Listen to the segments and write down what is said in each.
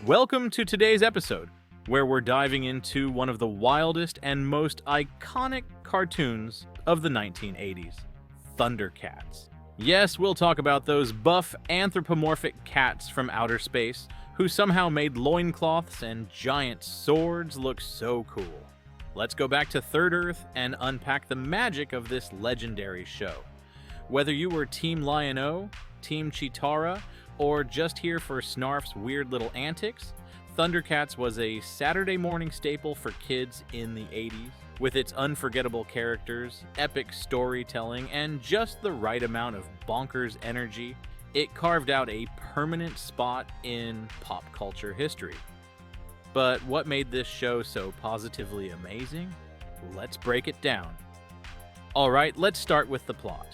Welcome to today's episode, where we're diving into one of the wildest and most iconic cartoons of the 1980s, ThunderCats. Yes, we'll talk about those buff anthropomorphic cats from outer space who somehow made loincloths and giant swords look so cool. Let's go back to Third Earth and unpack the magic of this legendary show. Whether you were Team Lion-O, Team Cheetara, or just here for Snarf's weird little antics, ThunderCats was a Saturday morning staple for kids in the 80s. With its unforgettable characters, epic storytelling, and just the right amount of bonkers energy, it carved out a permanent spot in pop culture history. But what made this show so positively amazing? Let's break it down. Alright, let's start with the plot.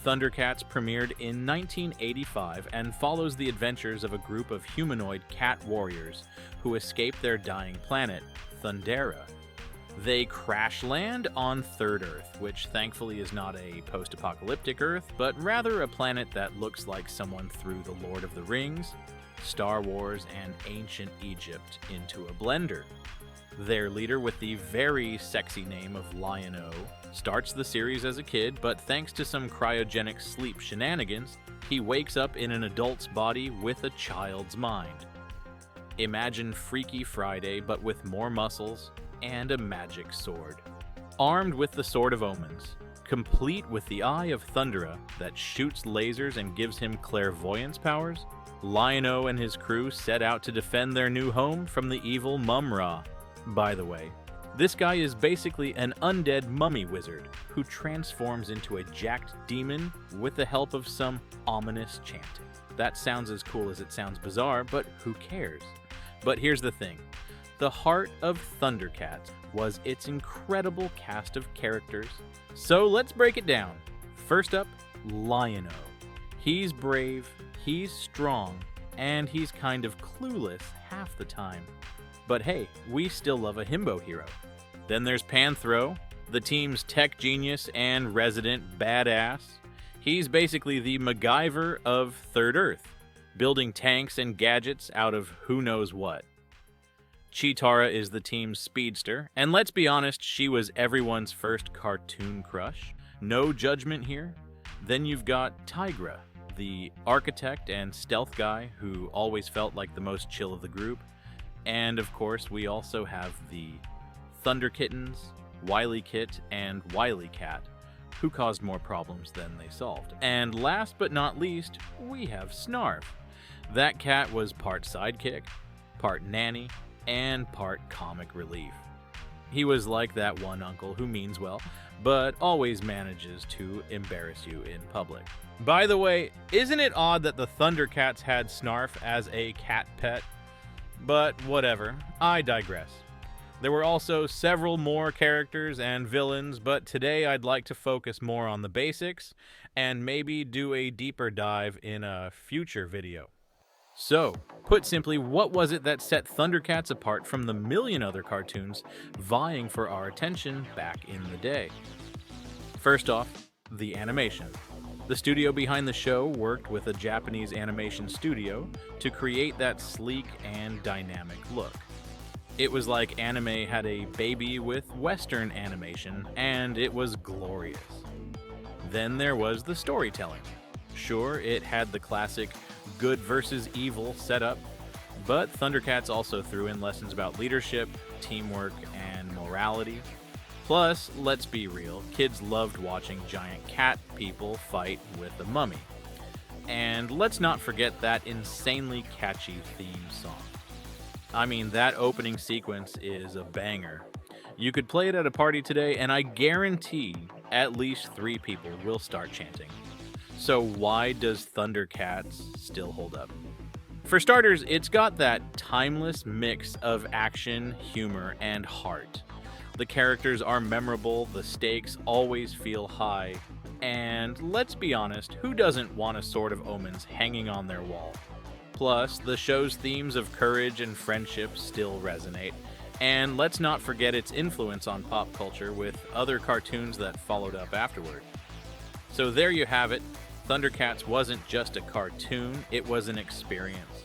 ThunderCats premiered in 1985 and follows the adventures of a group of humanoid cat warriors who escape their dying planet, Thundera. They crash land on Third Earth, which thankfully is not a post-apocalyptic Earth, but rather a planet that looks like someone threw The Lord of the Rings, Star Wars, and ancient Egypt into a blender. Their leader, with the very sexy name of Lion-O, starts the series as a kid, but thanks to some cryogenic sleep shenanigans, he wakes up in an adult's body with a child's mind. Imagine Freaky Friday, but with more muscles and a magic sword. Armed with the Sword of Omens, complete with the Eye of Thundera that shoots lasers and gives him clairvoyance powers, Lion-O and his crew set out to defend their new home from the evil Mum-Ra. By the way, this guy is basically an undead mummy wizard who transforms into a jacked demon with the help of some ominous chanting. That sounds as cool as it sounds bizarre, but who cares? But here's the thing. The heart of ThunderCats was its incredible cast of characters. So let's break it down. First up, Lion-O. He's brave, he's strong, and he's kind of clueless half the time. But hey, we still love a himbo hero. Then there's Panthro, the team's tech genius and resident badass. He's basically the MacGyver of Third Earth, building tanks and gadgets out of who knows what. Cheetara is the team's speedster, and let's be honest, she was everyone's first cartoon crush. No judgment here. Then you've got Tigra, the architect and stealth guy who always felt like the most chill of the group. And of course, we also have the Thunder Kittens, Wily Kit, and Wily Cat, who caused more problems than they solved. And last but not least, we have Snarf. That cat was part sidekick, part nanny, and part comic relief. He was like that one uncle who means well, but always manages to embarrass you in public. By the way, isn't it odd that the ThunderCats had Snarf as a cat pet? But whatever, I digress. There were also several more characters and villains, but today I'd like to focus more on the basics and maybe do a deeper dive in a future video. So, put simply, what was it that set ThunderCats apart from the million other cartoons vying for our attention back in the day? First off, the animation. The studio behind the show worked with a Japanese animation studio to create that sleek and dynamic look. It was like anime had a baby with Western animation, and it was glorious. Then there was the storytelling. Sure, it had the classic good versus evil setup, but ThunderCats also threw in lessons about leadership, teamwork, and morality. Plus, let's be real, kids loved watching giant cat people fight with a mummy. And let's not forget that insanely catchy theme song. I mean, that opening sequence is a banger. You could play it at a party today, and I guarantee at least 3 people will start chanting. So why does ThunderCats still hold up? For starters, it's got that timeless mix of action, humor, and heart. The characters are memorable, the stakes always feel high, and let's be honest, who doesn't want a Sword of Omens hanging on their wall? Plus, the show's themes of courage and friendship still resonate, and let's not forget its influence on pop culture with other cartoons that followed up afterward. So there you have it. ThunderCats wasn't just a cartoon, it was an experience.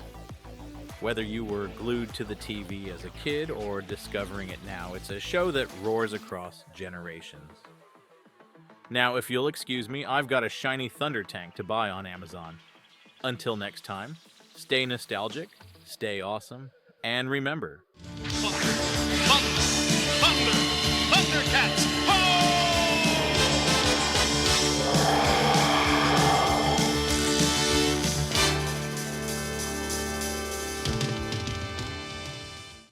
Whether you were glued to the TV as a kid or discovering it now, it's a show that roars across generations. Now, if you'll excuse me, I've got a shiny Thunder tank to buy on Amazon. Until next time, stay nostalgic, stay awesome, and remember,